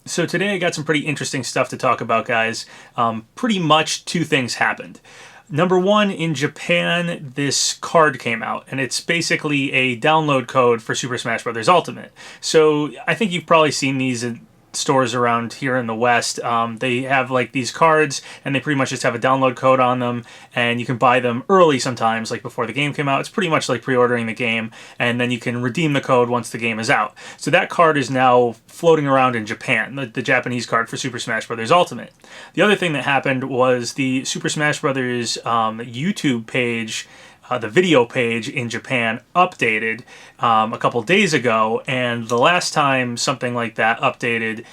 So today I got some pretty interesting stuff to talk about, guys. Pretty much two things happened. Number one, in Japan, this card came out, and it's basically a download code for Super Smash Bros. Ultimate. So I think you've probably seen these in stores around here in the West. They have like these cards, and they pretty much just have a download code on them, and you can buy them early sometimes, like before the game came out. It's pretty much like pre-ordering the game, and then you can redeem the code once the game is out. So that card is now floating around in Japan, the Japanese card for Super Smash Bros. Ultimate. The other thing that happened was the Super Smash Bros. YouTube page, the video page in Japan updated a couple days ago, and the last time something like that updated,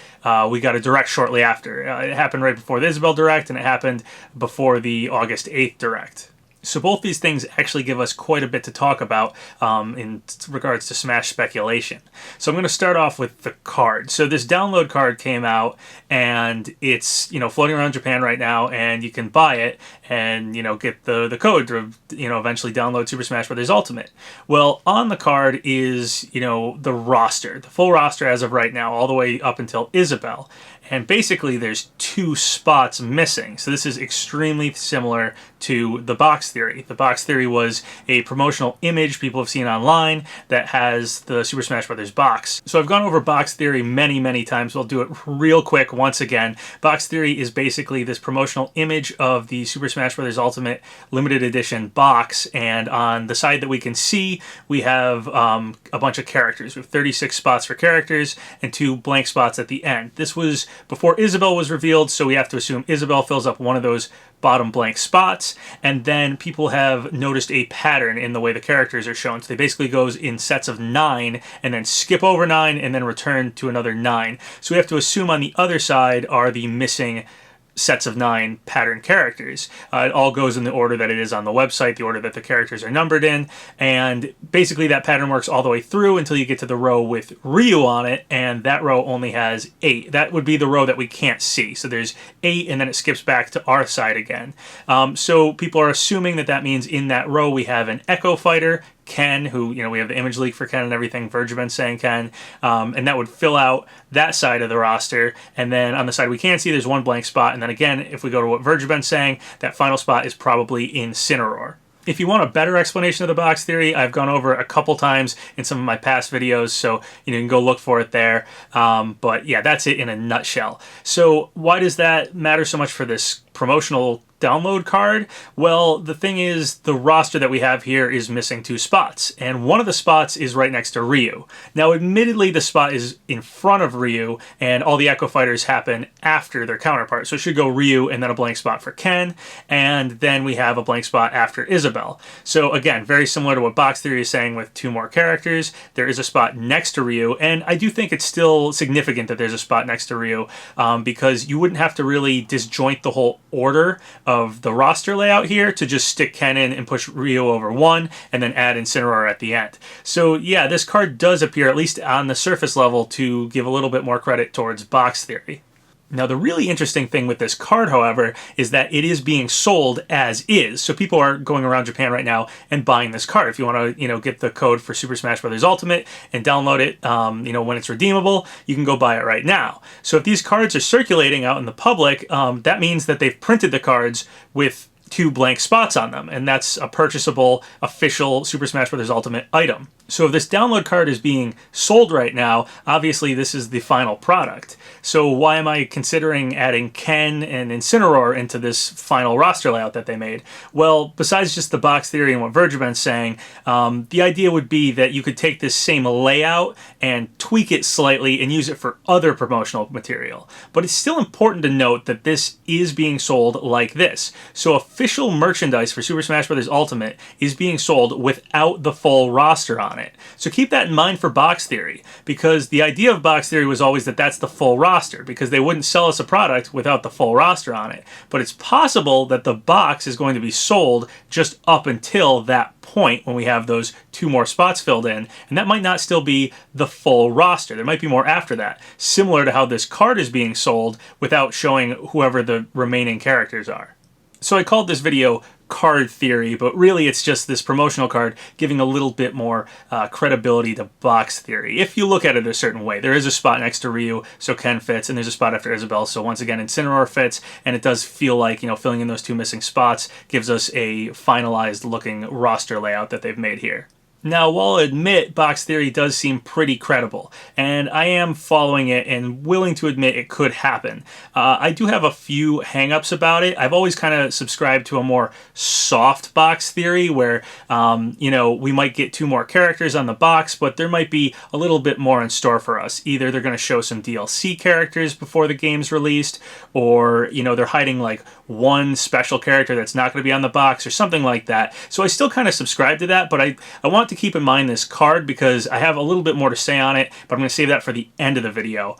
we got a direct shortly after. It happened right before the Isabelle Direct, and it happened before the August 8th Direct. So both these things actually give us quite a bit to talk about in regards to Smash speculation. So I'm going to start off with the card. So this download card came out, and it's floating around Japan right now, and you can buy it and get the code to eventually download Super Smash Bros. Ultimate. Well, on the card is the roster, the full roster as of right now, all the way up until Isabelle. And basically there's two spots missing. So this is extremely similar to the Box Theory. The Box Theory was a promotional image people have seen online that has the Super Smash Bros. Box. So I've gone over Box Theory many times. We'll do it real quick once again. Box Theory is basically this promotional image of the Super Smash Bros. Ultimate limited edition box, and on the side that we can see, we have a bunch of characters. We have 36 spots for characters and 2 blank spots at the end. This was before Isabelle was revealed, so we have to assume Isabelle fills up one of those bottom blank spots, and then people have noticed a pattern in the way the characters are shown. So they basically goes in sets of 9 and then skip over 9 and then return to another 9. So we have to assume on the other side are the missing sets of 9 pattern characters. It all goes in the order that it is on the website, the order that the characters are numbered in, and basically that pattern works all the way through until you get to the row with Ryu on it, and that row only has 8. That would be the row that we can't see. So there's 8, and then it skips back to our side again. So people are assuming that means in that row we have an Echo Fighter, Ken, who, we have the image leak for Ken and everything, Vergeben saying Ken, and that would fill out that side of the roster. And then on the side we can't see, there's one blank spot. And then again, if we go to what Vergeben's saying, that final spot is probably Incineroar. If you want a better explanation of the Box Theory, I've gone over a couple times in some of my past videos, so you can go look for it there. But yeah, that's it in a nutshell. So why does that matter so much for this promotional download card? Well, the thing is, the roster that we have here is missing 2 spots, and one of the spots is right next to Ryu. Now, admittedly, the spot is in front of Ryu, and all the Echo Fighters happen after their counterpart. So it should go Ryu and then a blank spot for Ken, and then we have a blank spot after Isabelle. So again, very similar to what Box Theory is saying with 2 more characters. There is a spot next to Ryu, and I do think it's still significant that there's a spot next to Ryu, because you wouldn't have to really disjoint the whole order of the roster layout here to just stick Ken in and push Ryu over 1 and then add Incineroar at the end. So yeah, this card does appear, at least on the surface level, to give a little bit more credit towards Box Theory. Now, the really interesting thing with this card, however, is that it is being sold as is. So people are going around Japan right now and buying this card. If you want to, get the code for Super Smash Bros. Ultimate and download it, when it's redeemable, you can go buy it right now. So if these cards are circulating out in the public, that means that they've printed the cards with 2 blank spots on them, and that's a purchasable official Super Smash Bros. Ultimate item. So if this download card is being sold right now, obviously this is the final product. So why am I considering adding Ken and Incineroar into this final roster layout that they made? Well, besides just the Box Theory and what Vergeben's saying, the idea would be that you could take this same layout and tweak it slightly and use it for other promotional material. But it's still important to note that this is being sold like this. So official merchandise for Super Smash Bros. Ultimate is being sold without the full roster on it. So keep that in mind for Box Theory, because the idea of Box Theory was always that that's the full roster, because they wouldn't sell us a product without the full roster on it. But it's possible that the box is going to be sold just up until that point when we have those 2 more spots filled in, and that might not still be the full roster. There might be more after that, similar to how this card is being sold without showing whoever the remaining characters are. So I called this video card theory, but really it's just this promotional card giving a little bit more credibility to box theory. If you look at it a certain way, there is a spot next to Ryu, so Ken fits, and there's a spot after Isabelle, so once again Incineroar fits, and it does feel like, you know, filling in those two missing spots gives us a finalized looking roster layout that they've made here. Now, while I'll admit box theory does seem pretty credible, and I am following it and willing to admit it could happen, I do have a few hang-ups about it. I've always kind of subscribed to a more soft box theory where, you know, we might get 2 more characters on the box, but there might be a little bit more in store for us. Either they're going to show some DLC characters before the game's released, or, you know, they're hiding like one special character that's not going to be on the box or something like that. So I still kind of subscribe to that, but I want to keep in mind this card because I have a little bit more to say on it, but I'm going to save that for the end of the video.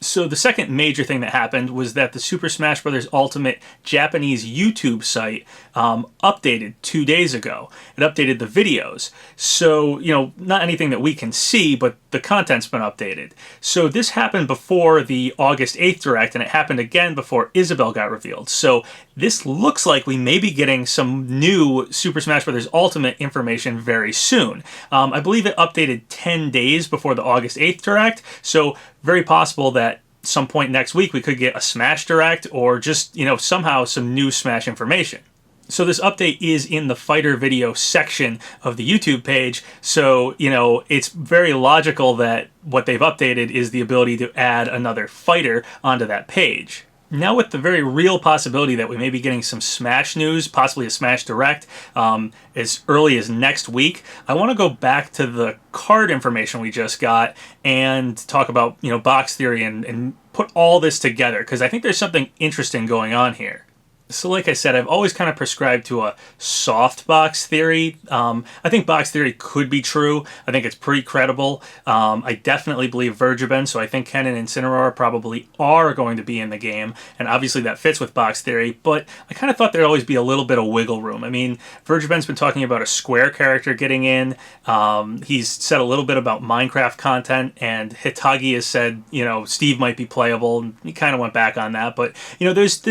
So the second major thing that happened was that the Super Smash Bros. Ultimate Japanese YouTube site updated 2 days ago. It updated the videos. So, you know, not anything that we can see, but the content's been updated. So this happened before the August 8th Direct, and it happened again before Isabelle got revealed. So this looks like we may be getting some new Super Smash Bros. Ultimate information very soon. I believe it updated 10 days before the August 8th Direct, so very possible that some point next week we could get a Smash Direct or just, you know, somehow some new Smash information. So this update is in the fighter video section of the YouTube page, so, you know, it's very logical that what they've updated is the ability to add another fighter onto that page. Now with the very real possibility that we may be getting some Smash news, possibly a Smash Direct, as early as next week, I want to go back to the card information we just got and talk about, you know, box theory and put all this together, because I think there's something interesting going on here. So like I said, I've always kind of prescribed to a soft box theory. I think box theory could be true. I think it's pretty credible. I definitely believe Verjuben, so I think Ken and Incineroar probably are going to be in the game, and obviously that fits with box theory, but I kind of thought there'd always be a little bit of wiggle room. I mean, Verjuben's been talking about a Square character getting in. He's said a little bit about Minecraft content, and Hitagi has said, you know, Steve might be playable, and he kind of went back on that, but, you know, there's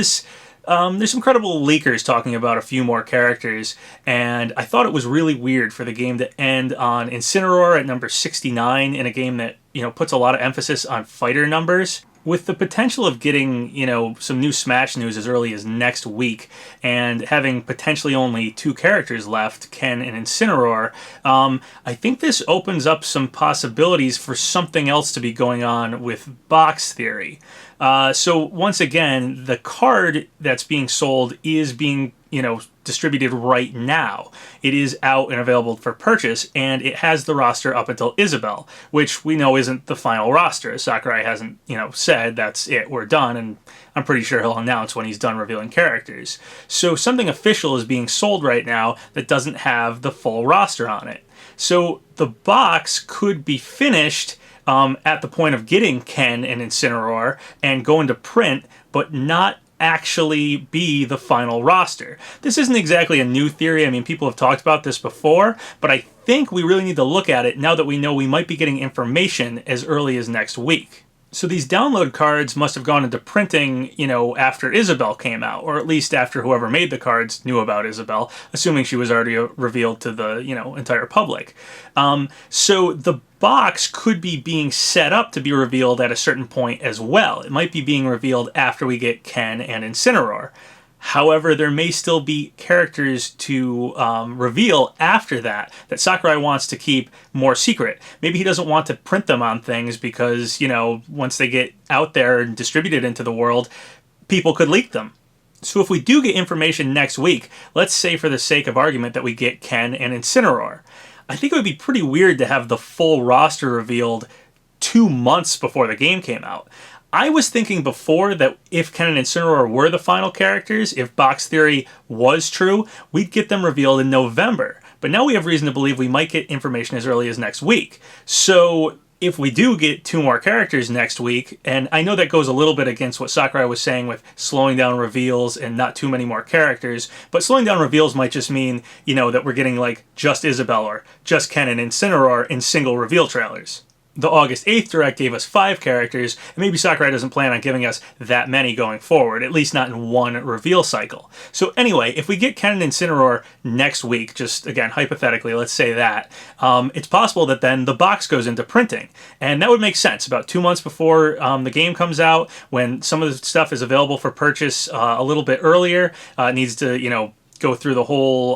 some credible leakers talking about a few more characters, and I thought it was really weird for the game to end on Incineroar at number 69 in a game that, you know, puts a lot of emphasis on fighter numbers. With the potential of getting, you know, some new Smash news as early as next week, and having potentially only 2 characters left, Ken and Incineroar, I think this opens up some possibilities for something else to be going on with box theory. So once again, the card that's being sold is being, you know, distributed right now. It is out and available for purchase, and it has the roster up until Isabelle, which we know isn't the final roster. Sakurai hasn't, you know, said that's it, we're done, and I'm pretty sure he'll announce when he's done revealing characters. So something official is being sold right now that doesn't have the full roster on it. So the box could be finished at the point of getting Ken and Incineroar and going to print, but not actually be the final roster. This isn't exactly a new theory. I mean, people have talked about this before, but I think we really need to look at it now that we know we might be getting information as early as next week. So these download cards must have gone into printing, you know, after Isabelle came out, or at least after whoever made the cards knew about Isabelle, assuming she was already revealed to the, you know, entire public. So the box could be being set up to be revealed at a certain point as well. It might be being revealed after we get Ken and Incineroar. However, there may still be characters to reveal after that Sakurai wants to keep more secret. Maybe he doesn't want to print them on things because, you know, once they get out there and distributed into the world, people could leak them. So if we do get information next week, let's say for the sake of argument that we get Ken and Incineroar, I think it would be pretty weird to have the full roster revealed 2 months before the game came out. I was thinking before that if Ken and Incineroar were the final characters, if box theory was true, we'd get them revealed in November. But now we have reason to believe we might get information as early as next week. So if we do get 2 more characters next week, and I know that goes a little bit against what Sakurai was saying with slowing down reveals and not too many more characters, but slowing down reveals might just mean, you know, that we're getting like just Isabelle or just Ken and Incineroar in single reveal trailers. The August 8th Direct gave us 5 characters, and maybe Sakurai doesn't plan on giving us that many going forward, at least not in one reveal cycle. So anyway, if we get Ken and Incineroar next week, just again, hypothetically, let's say that, it's possible that then the box goes into printing. And that would make sense. About 2 months before the game comes out, when some of the stuff is available for purchase a little bit earlier, it needs to, go through the whole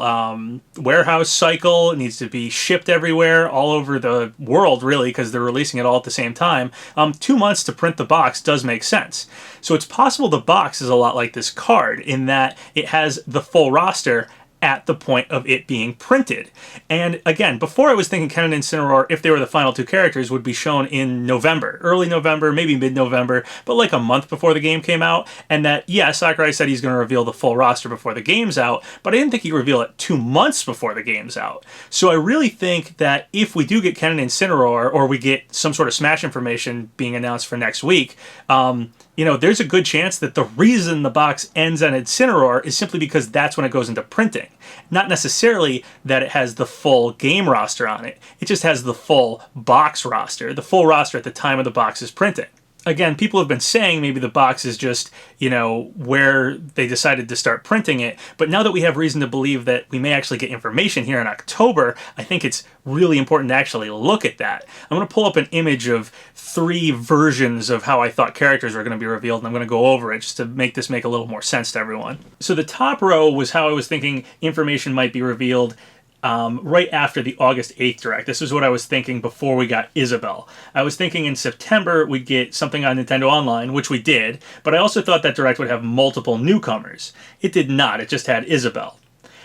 warehouse cycle. It needs to be shipped everywhere, all over the world, really, because they're releasing it all at the same time. 2 months to print the box does make sense. So it's possible the box is a lot like this card in that it has the full roster at the point of it being printed. And again, before I was thinking Ken and Incineroar, if they were the final 2 characters, would be shown in November, early November, maybe mid-November, but like a month before the game came out. And that, yeah, Sakurai said he's going to reveal the full roster before the game's out, but I didn't think he'd reveal it 2 months before the game's out. So I really think that if we do get Ken and Incineroar, or we get some sort of Smash information being announced for next week, there's a good chance that the reason the box ends on Incineroar is simply because that's when it goes into printing. Not necessarily that it has the full game roster on it. It just has the full box roster, the full roster at the time of the box's printing. Again, people have been saying maybe the box is just, where they decided to start printing it. But now that we have reason to believe that we may actually get information here in October, I think it's really important to actually look at that. I'm going to pull up an image of 3 versions of how I thought characters were going to be revealed, and I'm going to go over it just to make this make a little more sense to everyone. So the top row was how I was thinking information might be revealed right after the August 8th Direct. This is what I was thinking before we got Isabelle. I was thinking in September we'd get something on Nintendo Online, which we did, but I also thought that Direct would have multiple newcomers. It did not. It just had Isabelle.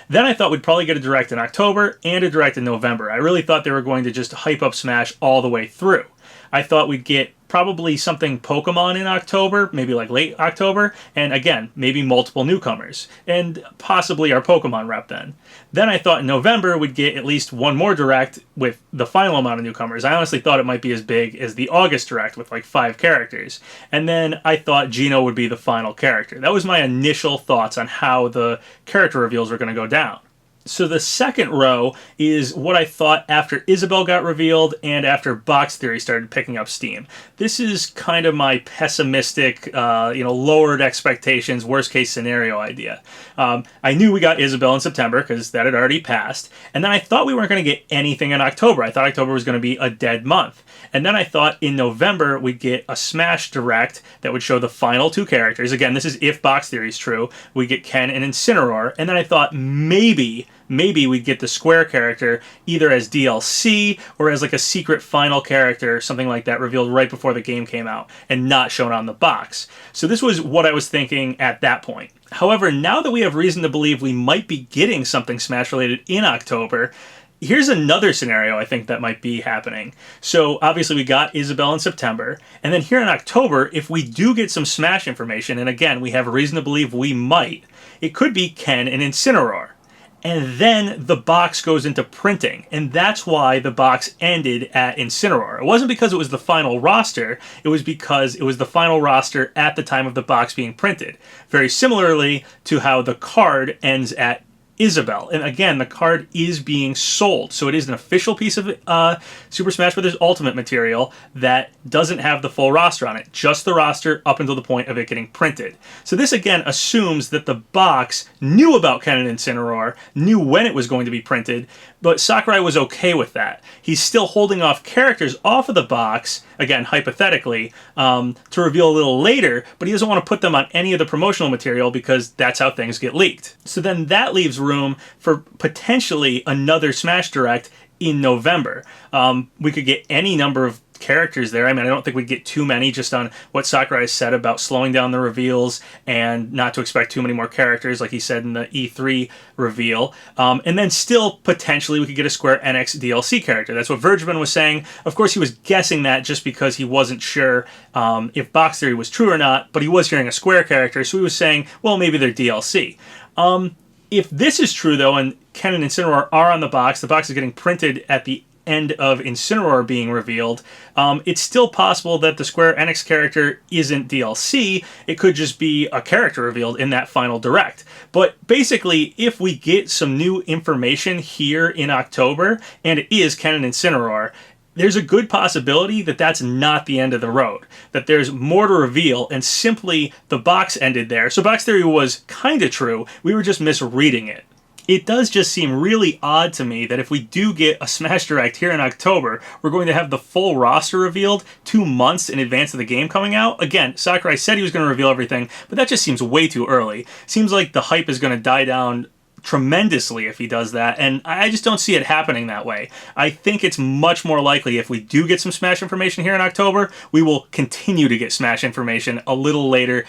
Then I thought we'd probably get a Direct in October and a Direct in November. I really thought they were going to just hype up Smash all the way through. I thought we'd get probably something Pokemon in October, maybe like late October, and again, maybe multiple newcomers, and possibly our Pokemon rep then. Then I thought in November we'd get at least one more Direct with the final amount of newcomers. I honestly thought it might be as big as the August Direct with like 5 characters. And then I thought Geno would be the final character. That was my initial thoughts on how the character reveals were going to go down. So the second row is what I thought after Isabelle got revealed and after Box Theory started picking up steam. This is kind of my pessimistic, lowered expectations, worst case scenario idea. I knew we got Isabelle in September because that had already passed. And then I thought we weren't going to get anything in October. I thought October was going to be a dead month. And then I thought in November we'd get a Smash Direct that would show the final 2 characters. Again, this is if Box Theory is true. We get Ken and Incineroar. And then I thought maybe we'd get the Square character either as DLC or as like a secret final character, something like that, revealed right before the game came out and not shown on the box. So this was what I was thinking at that point. However, now that we have reason to believe we might be getting something Smash related in October, here's another scenario I think that might be happening. So obviously we got Isabelle in September, and then here in October, if we do get some Smash information, and again, we have reason to believe we might, it could be Ken and Incineroar. And then the box goes into printing, and that's why the box ended at Incineroar. It wasn't because it was the final roster, it was because it was the final roster at the time of the box being printed. Very similarly to how the card ends at Isabelle. And again, the card is being sold, so it is an official piece of Super Smash Bros. Ultimate material that doesn't have the full roster on it, just the roster up until the point of it getting printed. So this again assumes that the box knew about Ken and Incineroar, knew when it was going to be printed, but Sakurai was okay with that. He's still holding off characters off of the box, again, hypothetically, to reveal a little later, but he doesn't want to put them on any of the promotional material because that's how things get leaked. So then that leaves room for potentially another Smash Direct in November. We could get any number of characters there. I mean, I don't think we'd get too many just on what Sakurai said about slowing down the reveals and not to expect too many more characters like he said in the E3 reveal. And then still potentially we could get a Square Enix DLC character. That's what Vergeman was saying. Of course, he was guessing that just because he wasn't sure if Box Theory was true or not, but he was hearing a Square character, so he was saying, well, maybe they're DLC. If this is true, though, and Ken and Incineroar are on the box is getting printed at the end of Incineroar being revealed, it's still possible that the Square Enix character isn't DLC. It could just be a character revealed in that final Direct. But basically, if we get some new information here in October, and it is Ken and Incineroar, there's a good possibility that that's not the end of the road, that there's more to reveal and simply the box ended there. So box theory was kind of true, we were just misreading it. It does just seem really odd to me that if we do get a Smash Direct here in October, we're going to have the full roster revealed 2 months in advance of the game coming out. Again, Sakurai said he was going to reveal everything, but that just seems way too early. Seems like the hype is going to die down tremendously if he does that, and I just don't see it happening that way. I think it's much more likely if we do get some Smash information here in October, we will continue to get Smash information a little later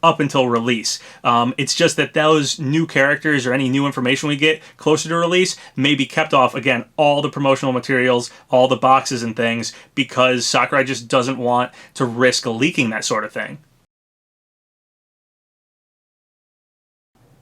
up until release. It's just that those new characters or any new information we get closer to release may be kept off, again, all the promotional materials, all the boxes and things, because Sakurai just doesn't want to risk leaking that sort of thing.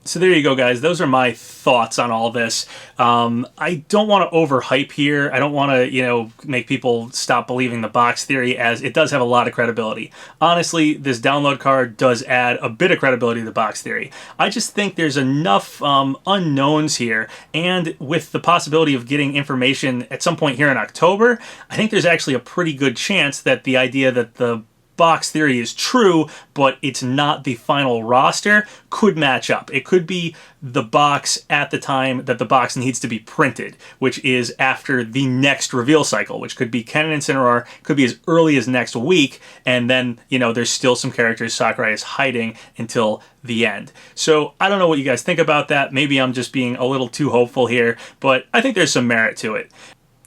So there you go, guys. Those are my thoughts on all this. I don't want to overhype here. I don't want to, make people stop believing the box theory, as it does have a lot of credibility. Honestly, this download card does add a bit of credibility to the box theory. I just think there's enough unknowns here, and with the possibility of getting information at some point here in October, I think there's actually a pretty good chance that the idea that the box theory is true, but it's not the final roster, could match up. It could be the box at the time that the box needs to be printed, which is after the next reveal cycle, which could be Ken and Incineroar, could be as early as next week, and then, there's still some characters Sakurai is hiding until the end. So I don't know what you guys think about that. Maybe I'm just being a little too hopeful here, but I think there's some merit to it.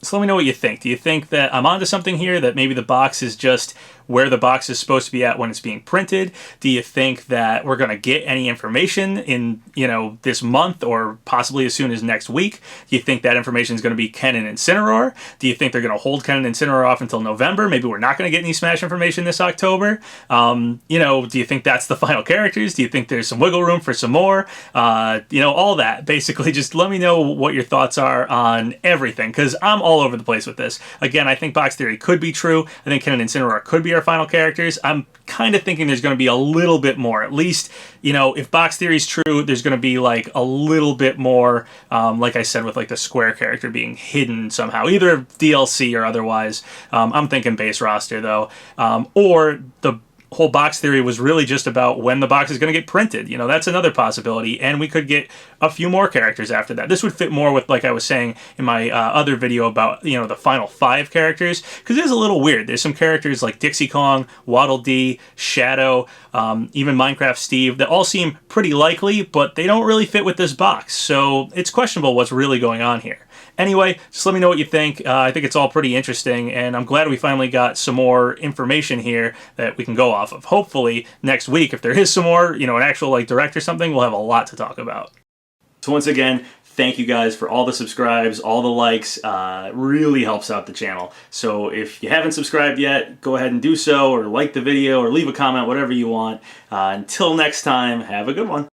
So let me know what you think. Do you think that I'm onto something here, that maybe the box is just where the box is supposed to be at when it's being printed? Do you think that we're going to get any information in, this month or possibly as soon as next week? Do you think that information is going to be Ken and Incineroar? Do you think they're going to hold Ken and Incineroar off until November? Maybe we're not going to get any Smash information this October. Do you think that's the final characters? Do you think there's some wiggle room for some more? All that. Basically, just let me know what your thoughts are on everything, because I'm all over the place with this. Again, I think box theory could be true. I think Ken and Incineroar could be our final characters. I'm kind of thinking there's going to be a little bit more. At least, if box theory is true, there's going to be like a little bit more, like I said, with like the Square character being hidden somehow, either DLC or otherwise. I'm thinking base roster though, or the whole box theory was really just about when the box is going to get printed. That's another possibility, and we could get a few more characters after that. This would fit more with, like I was saying in my other video about, the final 5 characters, because it is a little weird. There's some characters like Dixie Kong, Waddle Dee, Shadow, even Minecraft Steve, that all seem pretty likely, but they don't really fit with this box, so it's questionable what's really going on here. Anyway, just let me know what you think. I think it's all pretty interesting, and I'm glad we finally got some more information here that we can go off of. Hopefully, next week, if there is some more, an actual direct or something, we'll have a lot to talk about. So once again, thank you guys for all the subscribes, all the likes. It really helps out the channel. So if you haven't subscribed yet, go ahead and do so, or like the video, or leave a comment, whatever you want. Until next time, have a good one.